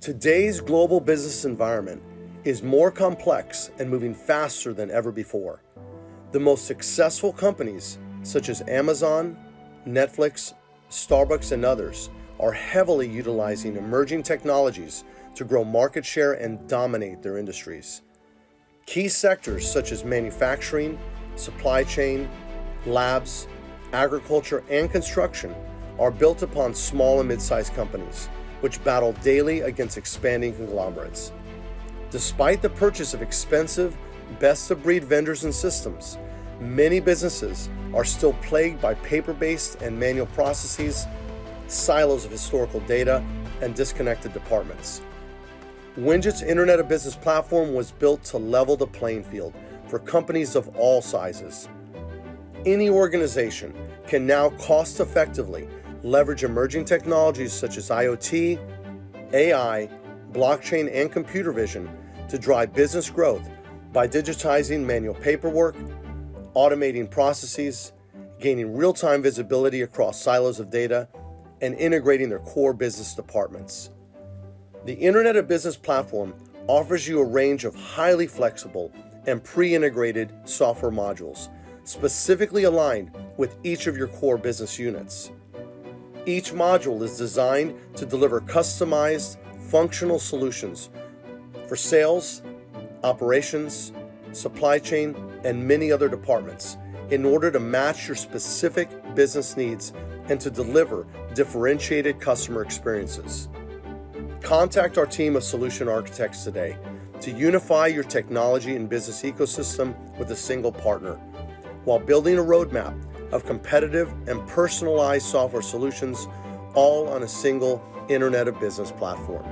Today's global business environment is more complex and moving faster than ever before. The most successful companies, such as Amazon, Netflix, Starbucks, and others, are heavily utilizing emerging technologies to grow market share and dominate their industries. Key sectors such as manufacturing, supply chain, labs, agriculture, and construction are built upon small and mid-sized companies, which battle daily against expanding conglomerates. Despite the purchase of expensive, best-of-breed vendors and systems, many businesses are still plagued by paper-based and manual processes, silos of historical data, and disconnected departments. Winjit's Internet of Business platform was built to level the playing field for companies of all sizes. Any organization can now cost-effectively leverage emerging technologies such as IoT, AI, blockchain, and computer vision to drive business growth by digitizing manual paperwork, automating processes, gaining real-time visibility across silos of data, and integrating their core business departments. The Internet of Business platform offers you a range of highly flexible and pre-integrated software modules, specifically aligned with each of your core business units. Each module is designed to deliver customized, functional solutions for sales, operations, supply chain, and many other departments in order to match your specific business needs and to deliver differentiated customer experiences. Contact our team of solution architects today to unify your technology and business ecosystem with a single partner, while building a roadmap of competitive and personalized software solutions, all on a single Internet of Business platform.